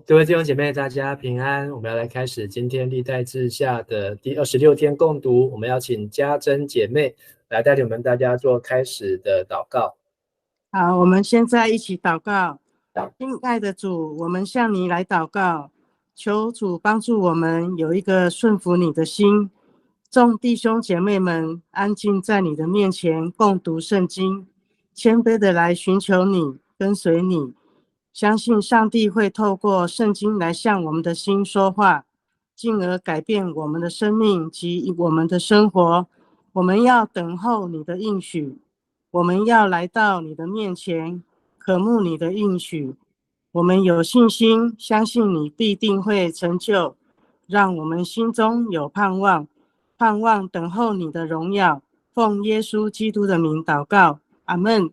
各位弟兄姐妹，大家平安。我们要来开始今天历代志下的第26天共读。我们要请家珍姐妹来带领我们大家做开始的祷告。好，我们现在一起祷告。亲爱的主，我们向你来祷告，求主帮助我们有一个顺服你的心。众弟兄姐妹们安静在你的面前共读圣经，谦卑的来寻求你，跟随你，相信上帝会透过圣经来向我们的心说话，进而改变我们的生命及我们的生活。我们要等候你的应许，我们要来到你的面前，渴慕你的应许。我们有信心，相信你必定会成就，让我们心中有盼望，盼望等候你的荣耀。奉耶稣基督的名祷告，阿们。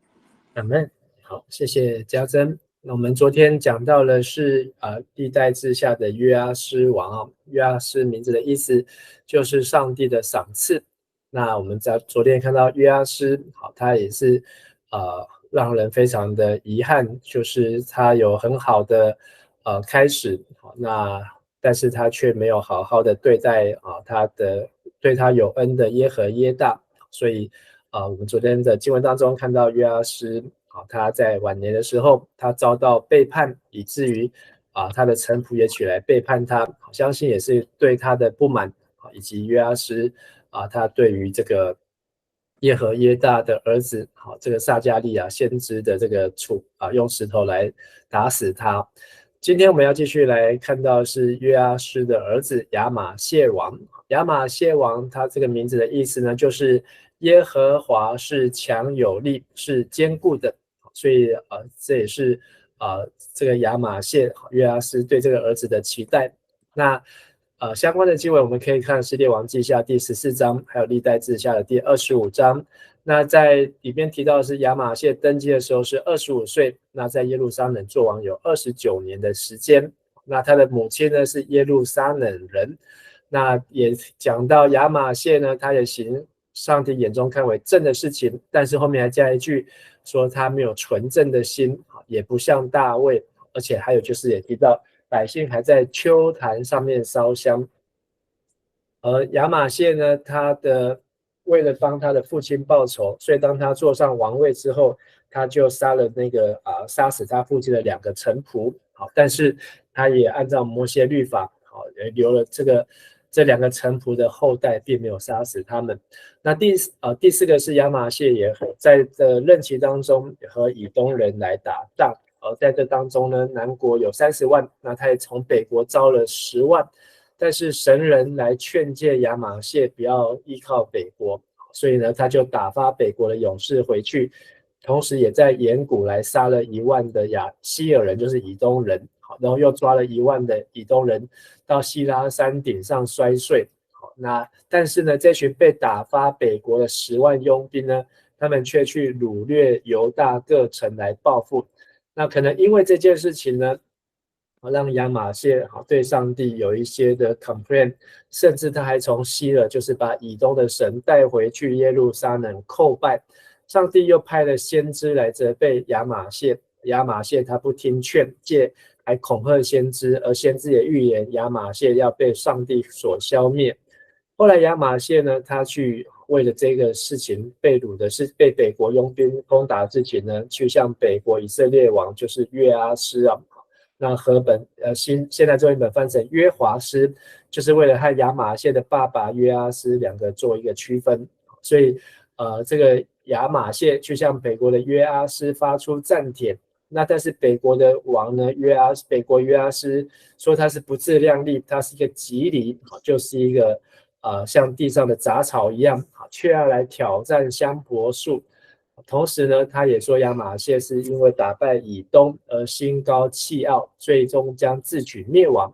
阿们。好，谢谢家珍。那我们昨天讲到了是历代志下的约阿施王啊，约阿施名字的意思就是上帝的赏赐。那我们在昨天看到约阿施，好，他也是让人非常的遗憾，就是他有很好的开始，好，那但是他却没有好好的对待对他有恩的耶和耶大，所以我们昨天的经文当中看到约阿施他在晚年的时候，他遭到背叛，以至于他的臣仆也起来背叛他，相信也是对他的不满，以及约阿施他对于这个耶和耶大的儿子这个撒迦利亚先知的这个用石头来打死他。今天我们要继续来看到是约阿施的儿子亚玛谢王。亚玛谢王他这个名字的意思呢，就是耶和华是强有力，是坚固的，所以这也是这个亚玛谢约阿施对这个儿子的期待。那相关的经文我们可以看是列王记下第14章，还有历代志下的第25章。那在里面提到的是亚玛谢登基的时候是25岁，那在耶路撒冷做王有29年的时间。那他的母亲呢是耶路撒冷人。那也讲到亚玛谢呢，他也行上帝眼中看为正的事情，但是后面还加一句说他没有纯正的心，也不像大卫，而且还有就是也提到百姓还在丘坛上面烧香。而亚玛谢呢，为了帮他的父亲报仇，所以当他坐上王位之后，他就杀死他父亲的2个臣仆。好，但是他也按照摩西律法，好，留了这2个臣仆的后代，并没有杀死他们。那第4个是亚玛谢也在任期当中和以东人来打仗。在这当中呢，南国有30万，那他也从北国招了10万。但是神人来劝诫亚玛谢不要依靠北国，所以呢，他就打发北国的勇士回去，同时也在岩谷来杀了1万的希尔人，就是以东人，然后又抓了1万的以东人到希拉山顶上摔碎。但是呢，这群被打发北国的10万佣兵呢，他们却去掳掠犹大各城来报复。那可能因为这件事情呢，让亚玛谢对上帝有一些的 complain， 甚至他还从希勒，就是把以东的神带回去耶路撒冷叩拜。上帝又派了先知来责备亚玛谢，亚玛谢他不听劝诫，还恐吓先知，而先知也预言亚玛谢要被上帝所消灭。后来亚玛谢呢，他去为了这个事情被掳的是被北国佣兵攻打之前呢，去向北国以色列王就是约阿施那和本现在中文本翻成约华施，就是为了和亚玛谢的爸爸约阿施2个做一个区分。所以这个亚玛谢去向北国的约阿施发出战帖。那但是北国的王呢，北国约阿施说他是不自量力，他是一个蒺藜，就是一个像地上的杂草一样，却要来挑战香柏树。同时呢，他也说亚玛谢是因为打败以东而心高气傲，最终将自取灭亡。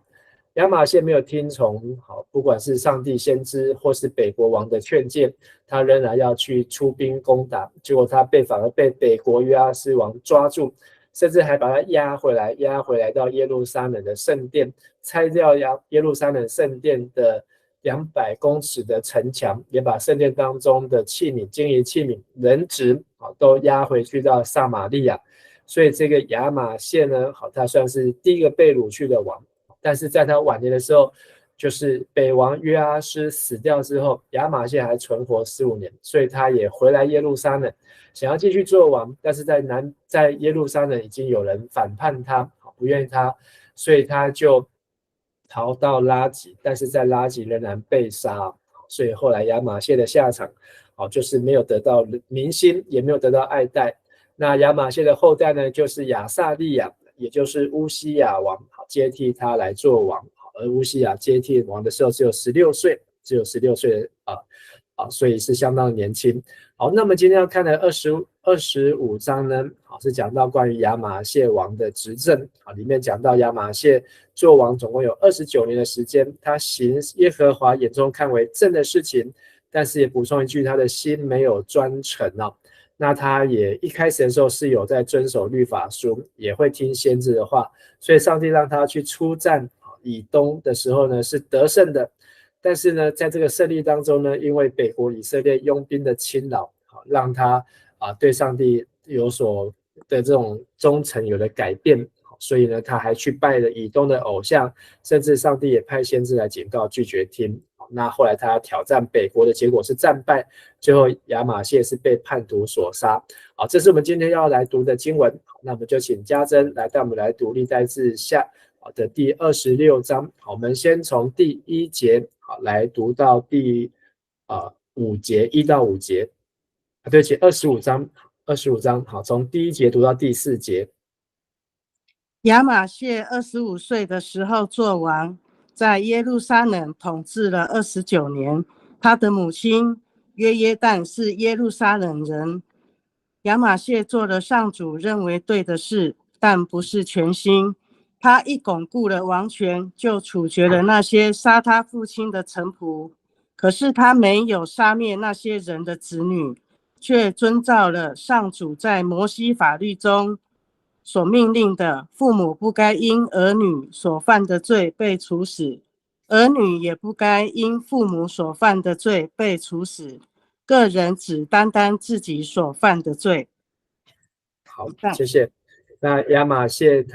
亚玛谢没有听从不管是上帝先知或是北国王的劝诫，他仍然要去出兵攻打，结果他反而被北国约阿施王抓住，甚至还把他押回来到耶路撒冷的圣殿，拆掉耶路撒冷圣殿的200公尺的城墙，也把圣殿当中的器皿、金银器皿、人质都押回去到撒玛利亚。所以这个亚玛谢呢，好，他算是第一个被掳去的王。但是在他晚年的时候，就是北王约阿施死掉之后，亚玛谢还存活15年，所以他也回来耶路撒冷，想要继续做王，但是在耶路撒冷已经有人反叛他，不愿意他，所以他就逃到拉吉，但是在拉吉仍然被杀，所以后来亚玛谢的下场，就是没有得到民心，也没有得到爱戴。那亚玛谢的后代呢，就是亚撒利亚，也就是乌西亚王，接替他来做王。而乌西亚接替王的时候只有16岁，所以是相当年轻。好，那么今天要看的25章呢，是讲到关于亚玛谢王的执政，里面讲到亚玛谢做王总共有29年的时间，他行耶和华眼中看为正的事情，但是也补充一句，他的心没有专诚。那他也一开始的时候是有在遵守律法书，也会听先知的话，所以上帝让他去出战以东的时候呢是得胜的。但是呢，在这个胜利当中呢，因为北国以色列佣兵的侵扰，让他对上帝有所的这种忠诚有了改变，所以呢，他还去拜了以东的偶像，甚至上帝也派先知来警告，拒绝听。那后来他挑战北国的结果是战败，最后亚玛谢是被叛徒所杀。好，这是我们今天要来读的经文。那我们就请家珍来带我们来读历代志下的第26章。好，我们先从第1节来读到第5节，1到5节。对不起，25章，好，从第1节读到第4节。亚玛谢25岁的时候做王，在耶路撒冷统治了29年。他的母亲约耶旦是耶路撒冷人。亚玛谢做了上主认为对的事，但不是全心。他一巩固了王权，就处决了那些杀他父亲的臣仆。可是他没有杀灭那些人的子女，却遵照了上主在摩西法律中所命令的，父母不该因儿女所犯的罪被处死，儿女也不该因父母所犯的罪被处死，个人只担当自己所犯的罪。好，谢谢。那亚玛谢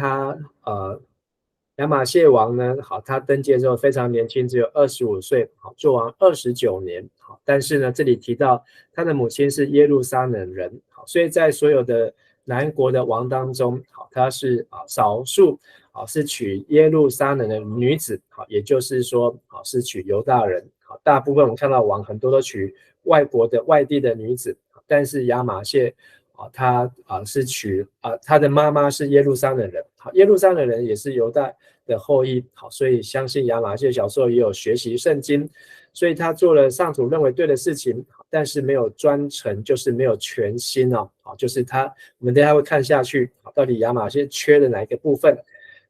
亚玛谢王呢，好，他登基的时候非常年轻，只有25岁，好，做王29年，好，但是呢，这里提到他的母亲是耶路撒冷人，好，所以在所有的南国的王当中，好，他是少数，好，是娶耶路撒冷的女子，好，也就是说，好，是娶犹大人，好，大部分我们看到王很多都娶外地的女子，但是亚玛谢他是娶他的妈妈是耶路撒冷人，好，耶路撒冷人也是犹大的后裔，好，所以相信亚玛谢小时候也有学习圣经，所以他做了上主认为对的事情，但是没有专诚，就是没有全心就是我们等一下会看下去，到底亚玛谢缺了哪一个部分。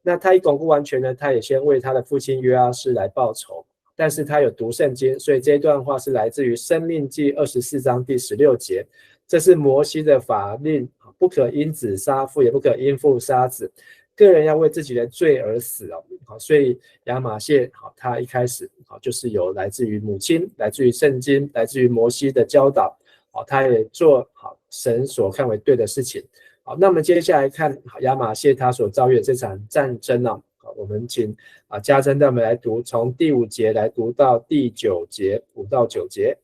那他一巩固完全呢，他也先为他的父亲约阿施来报仇，但是他有读圣经，所以这一段话是来自于申命记24章第16节。这是摩西的法令，不可因子杀父，也不可因父杀子，个人要为自己的罪而死。所以亚玛谢他一开始就是有来自于母亲，来自于圣经，来自于摩西的教导，他也做好神所看为对的事情。好，那么接下来看亚玛谢他所遭遇的这场战争我们请家珍带我们来读，从第5节来读到第9节，5到9节。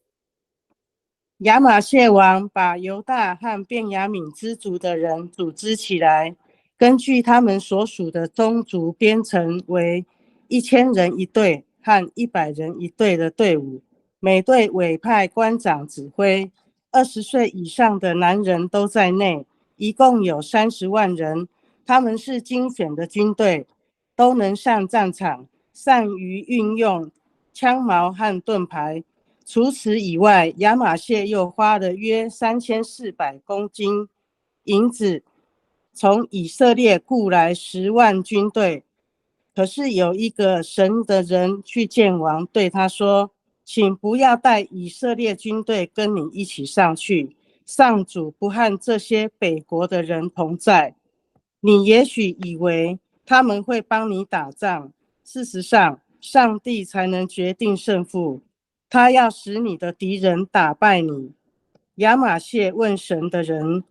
亚玛谢王把犹大和便雅悯支族的人组织起来，根据他们所属的宗族编成为1000人一队和100人一队的队伍，每队委派官长指挥，20岁以上的男人都在内，一共有30万人。他们是精选的军队，都能上战场，善于运用枪矛和盾牌。除此以外，亚玛谢又花了约3400公斤银子，从以色列雇来10万军队。可是有一个神的人去见王，对他说：“请不要带以色列军队跟你一起上去，上主不和这些北国的人同在。你也许以为他们会帮你打仗，事实上，上帝才能决定胜负。他要使你的敌人打败你。”亚玛谢问神的人：“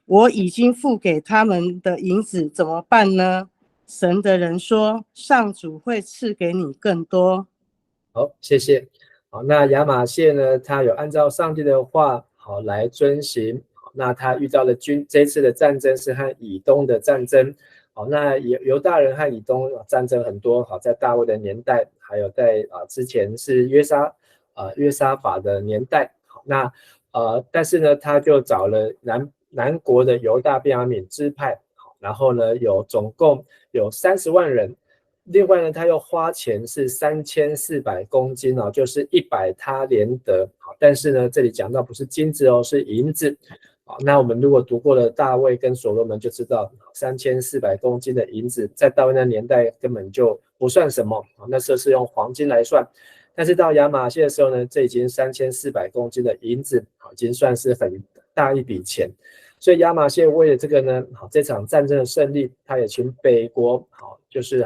我已经付给他们的银子怎么办呢？神的人说，上主会赐给你更多。好，谢谢。好，那亚玛谢呢，他有按照上帝的话好来遵行。那他遇到的这次的战争是和以东的战争。好，那犹大人和以东战争很多。好，在大卫的年代，还有在之前是约沙法的年代。好，那但是呢，他就找了南国的犹大便雅悯支派。好，然后呢，总共有30万人。另外呢，他又花钱是3400公斤哦，就是100他连得。好，但是呢，这里讲到不是金子哦，是银子。好，那我们如果读过了大卫跟所罗门，就知道3400公斤的银子，在大卫那年代根本就不算什么。那时候是用黄金来算，但是到亚玛谢的时候呢，这已经3400公斤的银子，已经算是很大一笔钱。所以亚玛谢为了这个呢，这场战争的胜利，他也请北国，就是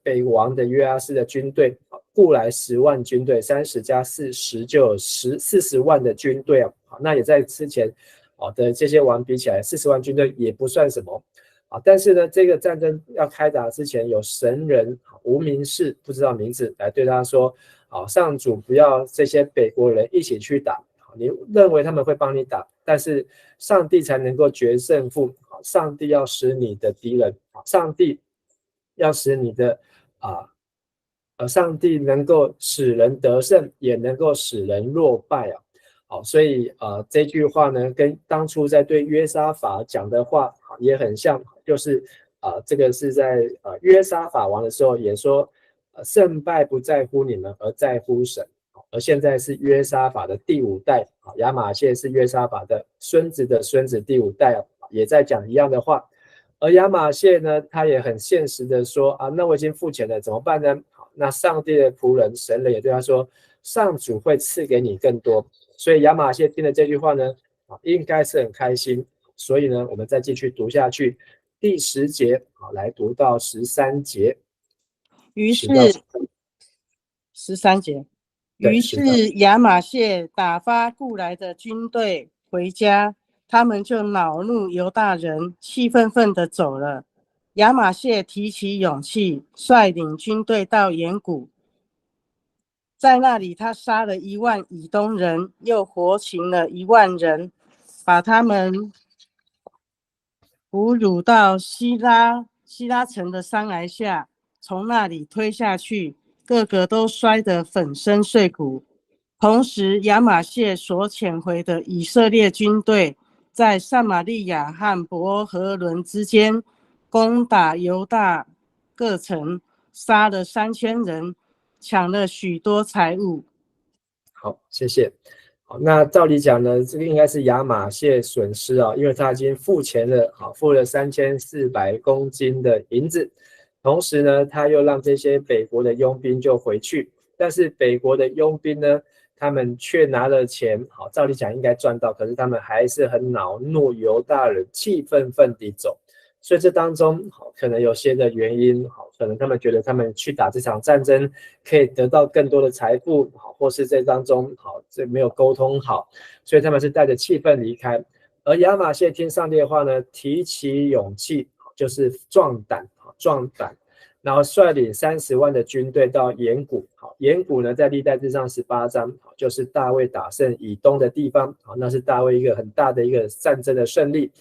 北王的约阿斯的军队雇来10万军队，30加40就有40万的军队啊。那也在之前的这些王比起来，40万军队也不算什么啊。但是呢，这个战争要开打之前，有神人无名氏不知道名字来对他说：上主不要这些北国人一起去打，你认为他们会帮你打，但是上帝才能够决胜负。上帝要使你的敌人，上帝要使你的上帝能够使人得胜，也能够使人落败啊。好，所以这句话呢，跟当初在对约沙法讲的话也很像，就是这个是在约沙法王的时候也说，胜败不在乎你们，而在乎神。而现在是约沙法的第5代，亚玛谢是约沙法的孙子的孙子第5代，也在讲一样的话。而亚玛谢呢，他也很现实的说那我已经付钱了，怎么办呢？那上帝的仆人神人也对他说，上主会赐给你更多。所以亚玛谢听了这句话呢，应该是很开心。所以呢，我们再继续读下去，第10节来读到13节。于是13节，于是亚玛谢打发雇来的军队回家，他们就恼怒犹大人，气愤愤地走了。亚玛谢提起勇气，率领军队到岩谷，在那里他杀了1万以东人，又活擒了1万人，把他们俘虏到希拉城的山崖下，从那里推下去，个个都摔得粉身碎骨。同时，亚玛谢所遣回的以色列军队，在撒玛利亚和伯和伦之间攻打犹大各城，杀了3000人，抢了许多财物。好，谢谢。好，那照理讲呢，这个应该是亚玛谢损失因为他已经付钱了，付了3400公斤的银子，同时呢，他又让这些北国的佣兵就回去，但是北国的佣兵呢，他们却拿了钱，照理讲应该赚到，可是他们还是很恼怒犹大人，气愤愤地走。所以这当中可能有些的原因，可能他们觉得他们去打这场战争可以得到更多的财富，或是这当中这没有沟通好，所以他们是带着气愤离开。而亚玛谢听上帝的话呢，提起勇气，就是壮胆，然后率领30万的军队到岩谷。岩谷呢，在历代志上18章，就是大卫打胜以东的地方，那是大卫一个很大的一个战争的胜利。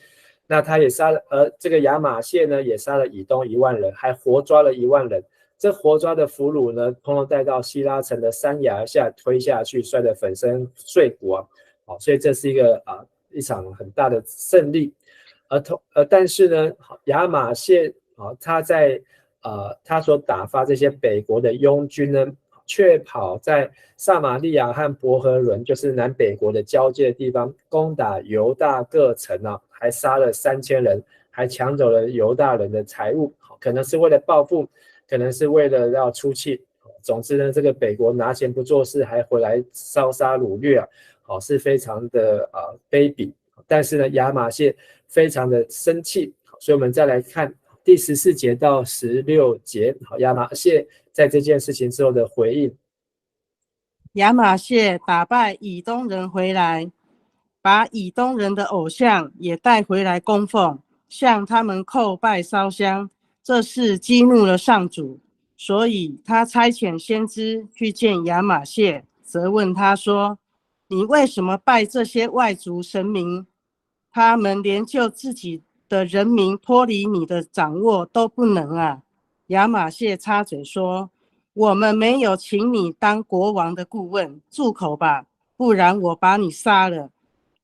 那他也杀了，这个亚玛谢呢，也杀了以东1万人，还活抓了1万人。这活抓的俘虏呢，通通带到希拉城的山崖下推下去，摔得粉身碎骨所以这是一场很大的胜利。但是呢，亚玛谢他所打发这些北国的佣军呢，却跑在撒玛利亚和伯和伦，就是南北国的交界的地方，攻打犹大各城还杀了3000人，还抢走了犹大人的财物，可能是为了报复，可能是为了要出气。总之呢，这个北国拿钱不做事，还回来烧杀掳掠是非常的卑鄙。但是呢，亚玛谢非常的生气，所以我们再来看第14节到16节，亚玛谢在这件事情之后的回应。亚玛谢打败以东人回来，把以东人的偶像也带回来供奉，向他们叩拜烧香，这事激怒了上主，所以他差遣先知去见亚玛谢，责问他说：你为什么拜这些外族神明？他们连救自己的人民脱离你的掌握都不能啊！亚玛谢插嘴说：我们没有请你当国王的顾问，住口吧，不然我把你杀了。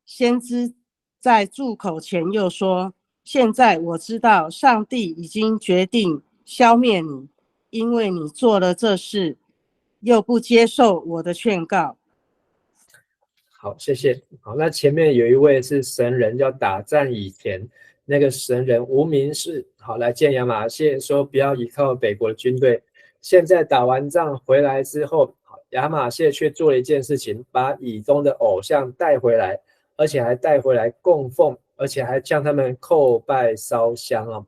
先知在住口前又说：现在我知道上帝已经决定消灭你，因为你做了这事，又不接受我的劝告。好，谢谢。好，那前面有一位是神人，要打战以前，那个神人无名氏，好来见亚玛谢，说不要依靠北国的军队。现在打完仗回来之后，亚玛谢却做了一件事情，把以东的偶像带回来，而且还带回来供奉，而且还向他们叩拜烧香啊。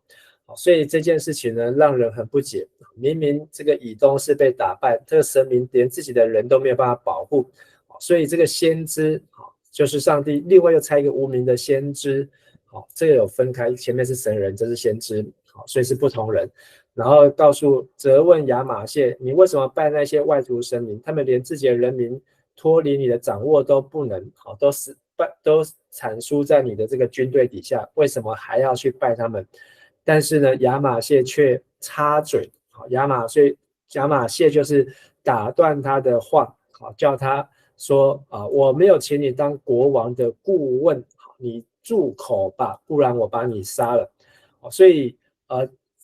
所以这件事情呢，让人很不解。明明这个以东是被打败，这个神明连自己的人都没有办法保护。所以这个先知就是上帝另外又差一个无名的先知，这个有分开，前面是神人，这是先知，所以是不同人。然后责问亚玛谢，你为什么拜那些外族神明？他们连自己的人民脱离你的掌握都不能，都产出在你的这个军队底下，为什么还要去拜他们？但是呢，亚玛谢却插嘴，亚玛谢就是打断他的话，叫他说我没有请你当国王的顾问，你住口吧，不然我把你杀了。所以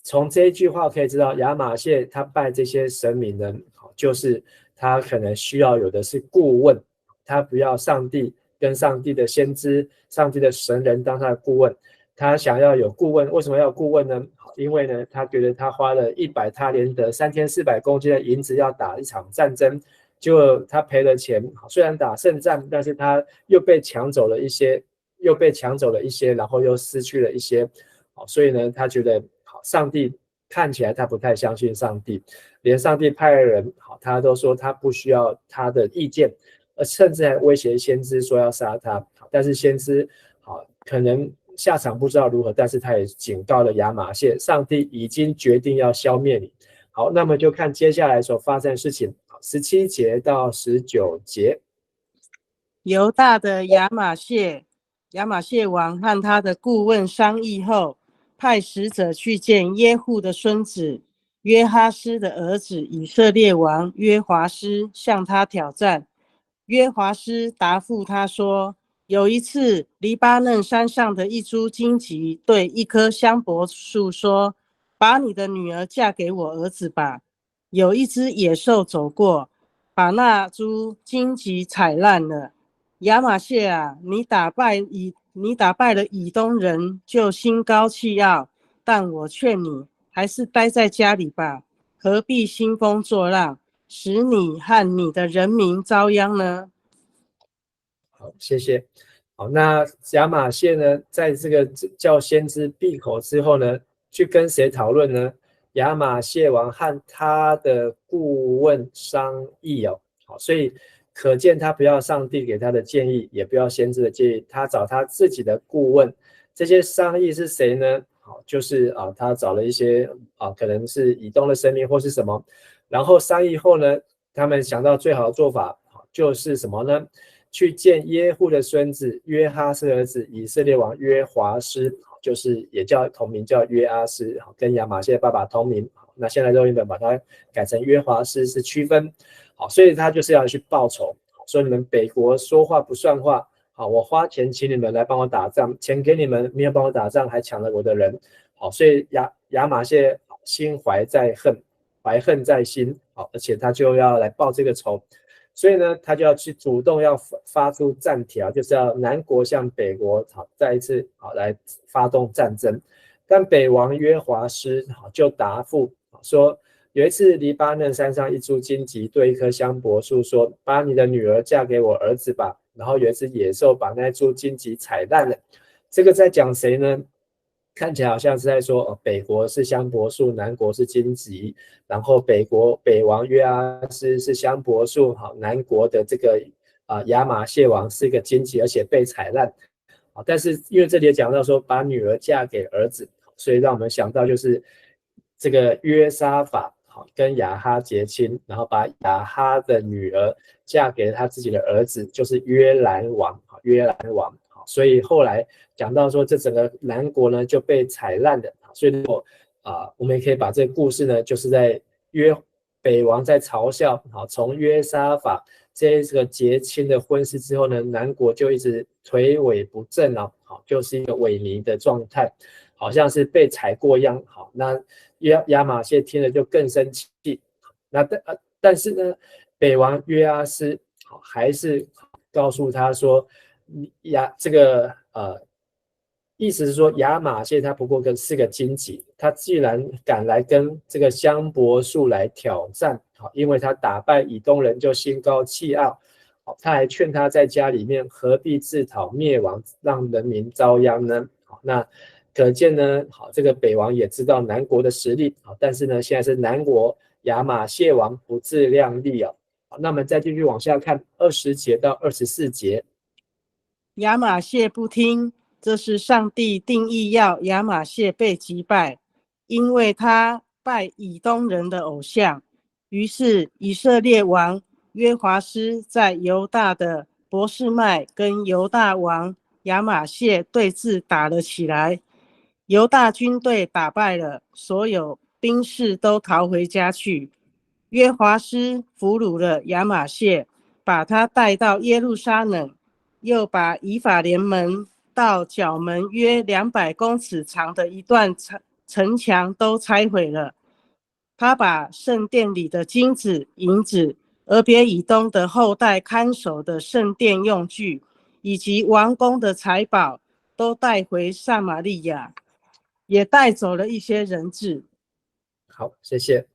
从这一句话可以知道，亚玛谢他拜这些神明呢，就是他可能需要有的是顾问，他不要上帝跟上帝的先知、上帝的神人当他的顾问，他想要有顾问。为什么要有顾问呢？因为呢，他觉得他花了100他连得3400公斤的银子要打一场战争，就他赔了钱，虽然打胜仗，但是他又被抢走了一些，然后又失去了一些，所以呢，他觉得上帝看起来他不太相信上帝，连上帝派的人，他都说他不需要他的意见，甚至还威胁先知说要杀他，但是先知可能下场不知道如何，但是他也警告了亚玛谢，上帝已经决定要消灭你。好，那么就看接下来所发生的事情。17节到19节，犹大的亚玛谢王和他的顾问商议后，派使者去见耶户的孙子约哈斯的儿子以色列王约华斯，向他挑战。约华斯答复他说：有一次，黎巴嫩山上的一株荆棘对一棵香柏树说：把你的女儿嫁给我儿子吧。有一只野兽走过，把那株荆棘踩烂了。亚玛谢啊，你打败了以东人，就心高气傲，但我劝你还是待在家里吧，何必兴风作浪，使你和你的人民遭殃呢？好，谢谢。好，那亚玛谢呢，在这个叫先知闭口之后呢，去跟谁讨论呢？亚玛谢王和他的顾问商议哦。好，所以可见他不要上帝给他的建议，也不要先知的建议，他找他自己的顾问。这些商议是谁呢？好，就是他找了一些可能是以东的神明或是什么，然后商议后呢，他们想到最好的做法就是什么呢？去见耶户的孙子约哈斯的儿子以色列王约华斯，就是也叫同名叫约阿斯，跟亚玛谢爸爸同名。那现在都原本把它改成约华斯，是区分。好，所以他就是要去报仇，说你们北国说话不算话。好，我花钱请你们来帮我打仗，钱给你们没有帮我打仗，还抢了我的人。好，所以亚玛谢心怀恨在心，好，而且他就要来报这个仇。所以呢，他就要去主动要发出战条，就是要南国向北国再一次来发动战争。但北王约华斯就答复说，有一次黎巴嫩山上一株荆棘对一棵香柏树说：把你的女儿嫁给我儿子吧。然后有一只野兽把那株荆棘踩烂了。这个在讲谁呢？看起来好像是在说北国是香柏树，南国是荆棘，然后北王约阿斯是香柏树，南国的这个亚玛谢王是一个荆棘，而且被踩烂。但是因为这里也讲到说把女儿嫁给儿子，所以让我们想到就是这个约沙法跟亚哈结亲，然后把亚哈的女儿嫁给他自己的儿子，就是约兰王。所以后来讲到说这整个南国呢就被踩烂的。所以我们也可以把这个故事呢，就是在北王在嘲笑从约沙法这个结亲的婚事之后呢，南国就一直颓萎不振就是一个萎靡的状态，好像是被踩过一样。那亚玛谢听了就更生气。但是呢，北王约阿斯还是告诉他说，意思是说亚玛谢他不过是个荆棘，他既然敢来跟这个香柏树来挑战，因为他打败以东人就心高气傲，他还劝他在家里面何必自讨灭亡，让人民遭殃呢？那可见呢，这个北王也知道南国的实力，但是呢，现在是南国亚玛谢王不自量力。那我们再继续往下看20节到24节。亚玛谢不听，这是上帝定义要亚玛谢被击败，因为他拜以东人的偶像。于是以色列王约华斯在犹大的伯示麦跟犹大王亚玛谢对峙打了起来，犹大军队打败了，所有兵士都逃回家去。约华斯俘虏了亚玛谢，把他带到耶路撒冷，又把以法莲门到角门约200公尺长的一段城墙都拆毁了。他把圣殿里的金子、银子、俄别以东的后代看守的圣殿用具，以及王宫的财宝，都带回撒玛利亚，也带走了一些人质。好，谢谢。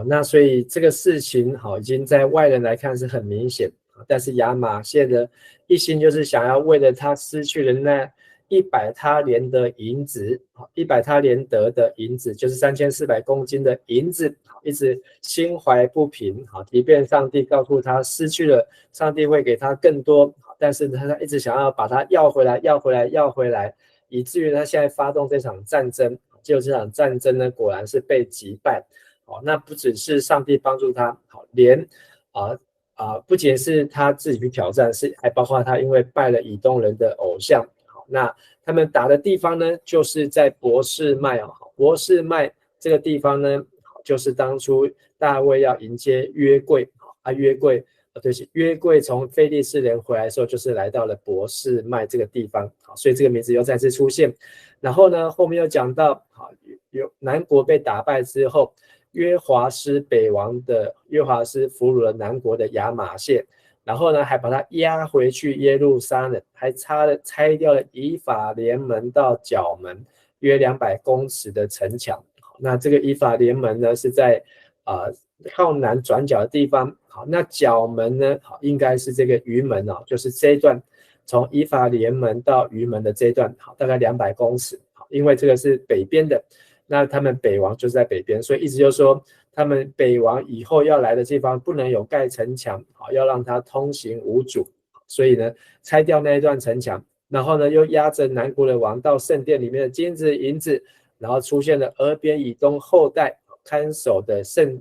那所以这个事情已经在外人来看是很明显，但是亚玛谢的一心就是想要为了他失去的那100他连的银子，100他连得的银子就是3400公斤的银子，一直心怀不平。即便上帝告诉他失去了，上帝会给他更多，但是他一直想要把他要回来，以至于他现在发动这场战争。结果这场战争呢，果然是被击败。那不只是上帝帮助他，连不仅是他自己去挑战，还包括他因为拜了以东人的偶像。那他们打的地方呢，就是在伯示麦。伯示麦这个地方呢，就是当初大卫要迎接约柜约柜从非利士人回来的时候，就是来到了伯示麦这个地方。所以这个名字又再次出现。然后呢，后面又讲到有南国被打败之后，约华斯北王的约华斯俘虏了南国的亚玛谢，然后呢还把他押回去耶路撒冷，还拆掉了以法莲门到角门约200公尺的城墙。那这个以法莲门呢是在靠南转角的地方。那角门呢应该是这个鱼门，就是这一段从以法莲门到鱼门的这一段，大概200公尺。因为这个是北边的，那他们北王就是在北边，所以意思就是说他们北王以后要来的地方不能有盖城墙，要让他通行无阻。所以呢拆掉那一段城墙，然后呢又押着南国的王到圣殿里面的金子银子，然后出现了俄别以东后代看守的圣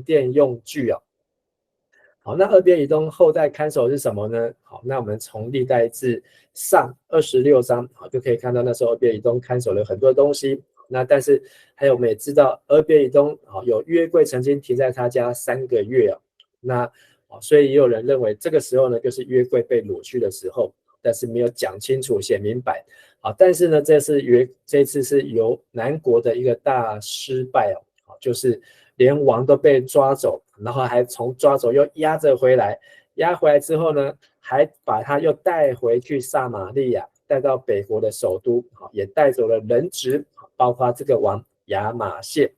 殿用具。好，那俄别以东后代看守是什么呢？好，那我们从历代志上26章就可以看到，那时候俄别以东看守了很多东西。那但是还有我们也知道，俄别以东有约柜曾经停在他家3个月。那所以也有人认为这个时候呢，就是约柜被掳去的时候，但是没有讲清楚写明白。但是呢，这次是由南国的一个大失败，就是连王都被抓走，然后还从抓走又押着回来，押回来之后呢，还把他又带回去撒玛利亚，带到北国的首都，也带走了人质，包括这个王亚玛谢。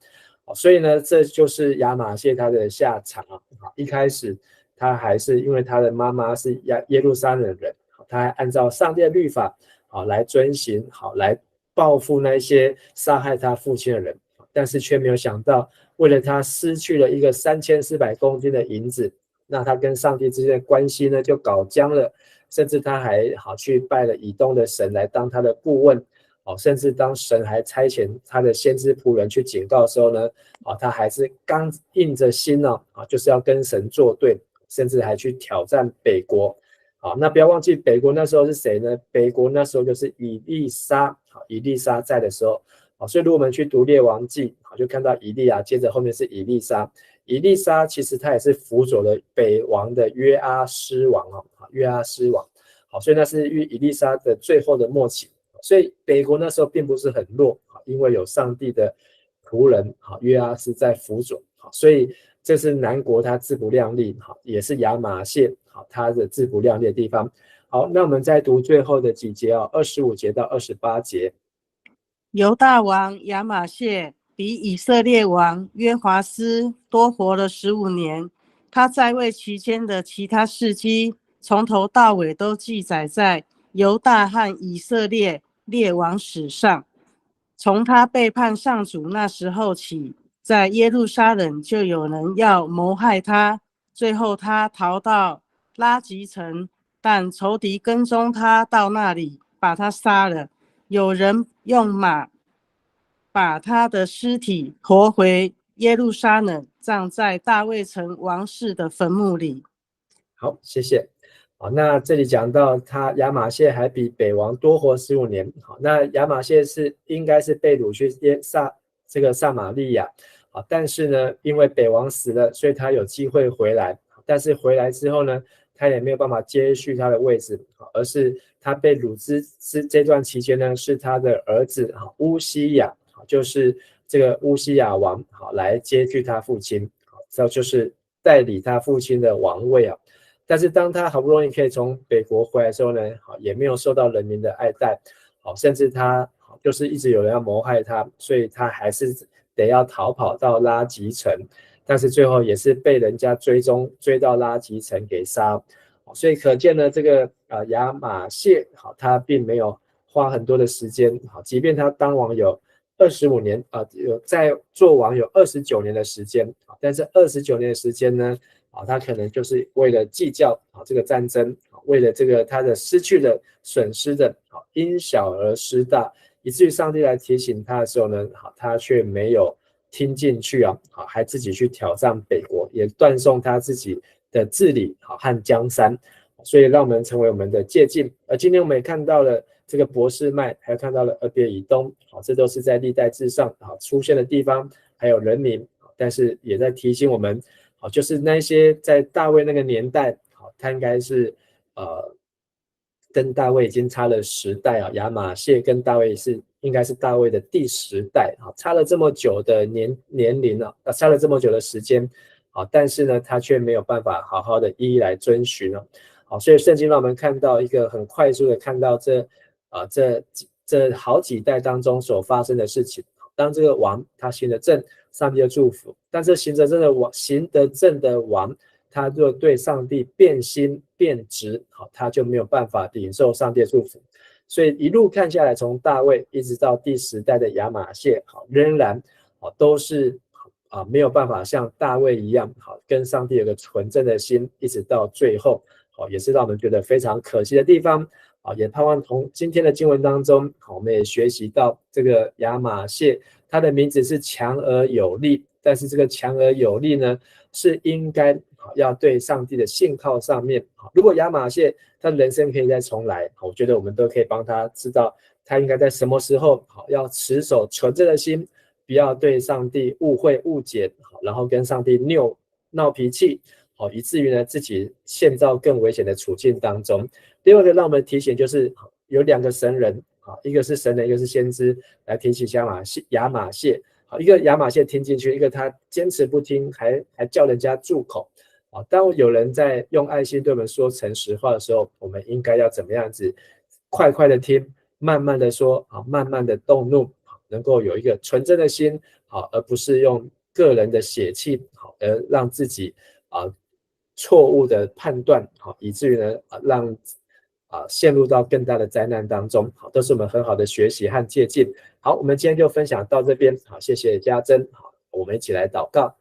所以呢，这就是亚玛谢他的下场。一开始他还是因为他的妈妈是耶路撒冷人，他还按照上帝的律法来遵行，来报复那些杀害他父亲的人，但是却没有想到，为了他失去了一个3400公斤的银子，那他跟上帝之间的关系呢就搞僵了，甚至他还去拜了以东的神来当他的顾问，甚至当神还差遣他的先知仆人去警告的时候呢，他还是刚硬着心呢，就是要跟神作对，甚至还去挑战北国。好，那不要忘记北国那时候是谁呢？北国那时候就是以利沙，以利沙在的时候，所以如果我们去读列王记，就看到以利亚，接着后面是以利沙。以利沙其实他也是辅佐了北王的约阿施王，约阿施王。好，所以那是以利沙的最后的末期。所以北国那时候并不是很弱，因为有上帝的仆人约阿施在辅佐，所以这是南国他自不量力，也是亚玛谢他的自不量力的地方。好，那我们再读最后的几节25节到28节。犹大王亚玛谢比以色列王约华斯多活了15年，他在位期间的其他事迹，从头到尾都记载在犹大和以色列列王史上。从他背叛上主那时候起，在耶路撒冷就有人要谋害他，最后他逃到拉吉城，但仇敌跟踪他到那里，把他杀了。有人用马把他的尸体驮回耶路撒冷，葬在大卫城王室的坟墓里。好，谢谢。好，那这里讲到他亚玛谢还比北王多活15年。好，那亚玛谢应该是被掳去撒玛利亚。好，但是呢，因为北王死了，所以他有机会回来。但是回来之后呢，他也没有办法接续他的位置，而是他被掳这段期间呢，是他的儿子乌西雅，就是这个乌西雅王来接续他父亲，这就是代理他父亲的王位啊。但是当他好不容易可以从北国回来的时候呢，也没有受到人民的爱戴，甚至他就是一直有人要谋害他，所以他还是得要逃跑到拉吉城，但是最后也是被人家追到拉吉城给杀。所以可见呢，这个亚玛谢他并没有花很多的时间，即便他当王有25年有在做王有29年的时间，但是29年的时间呢，他可能就是为了计较这个战争，为了这个他的失去的损失的因小而失大，以至于上帝来提醒他的时候呢，他却没有听进去还自己去挑战北国，也断送他自己的治理和江山，所以让我们成为我们的借鉴。而今天我们也看到了这个博士麦，还有看到了俄别以东，这都是在历代志上出现的地方，还有人民，但是也在提醒我们，就是那些在大卫那个年代，他应该是跟大卫已经差了10代亚玛谢跟大卫应该是大卫的第10代差了这么久的年龄差了这么久的时间但是呢，他却没有办法好好的一一来遵循所以圣经让我们看到一个很快速的看到这好几代当中所发生的事情。当这个王他行得正，上帝的祝福；但是行得正的王，他若对上帝变心变质，他就没有办法领受上帝的祝福。所以一路看下来，从大卫一直到第10代的亚玛谢，仍然都是没有办法像大卫一样跟上帝有个纯正的心，一直到最后也是让我们觉得非常可惜的地方也盼望从今天的经文当中我们也学习到这个亚玛谢，他的名字是强而有力，但是这个强而有力呢，是应该要对上帝的信靠上面。如果亚玛谢他的人生可以再重来，我觉得我们都可以帮他知道他应该在什么时候要持守纯正的心，不要对上帝误会误解，然后跟上帝闹脾气，以至于呢自己陷到更危险的处境当中。第二个让我们提醒就是有2个神人，一个是神人，一个是先知，来提醒亚玛谢。一个亚玛谢听进去，一个他坚持不听，还叫人家住口。当有人在用爱心对我们说诚实话的时候，我们应该要怎么样子？快快的听，慢慢的说，慢慢的动怒，能够有一个纯正的心，而不是用个人的血气，而让自己错误的判断，以至于呢让陷入到更大的灾难当中，都是我们很好的学习和借鉴。好，我们今天就分享到这边，谢谢家珍，我们一起来祷告。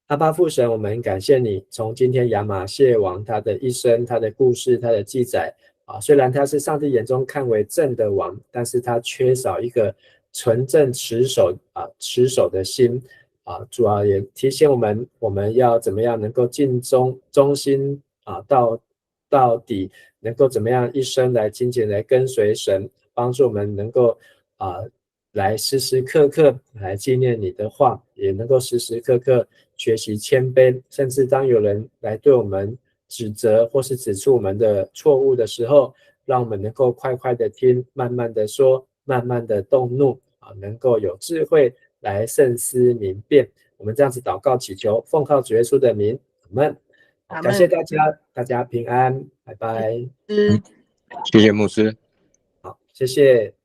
阿爸父神，我们感谢你，从今天亚玛谢王他的一生、他的故事、他的记载虽然他是上帝眼中看为正的王，但是他缺少一个纯正持守的心主要也提醒我们，我们要怎么样能够尽忠心到底，能够怎么样一生来紧紧来跟随神，帮助我们能够来时时刻刻来纪念你的话，也能够时时刻刻学习谦卑，甚至当有人来对我们指责或是指出我们的错误的时候，让我们能够快快的听，慢慢的说，慢慢的动怒能够有智慧来慎思明辨。我们这样子祷告祈求，奉靠主耶稣的名，阿们。感谢大家，大家平安，拜拜。谢谢牧师。好，谢谢。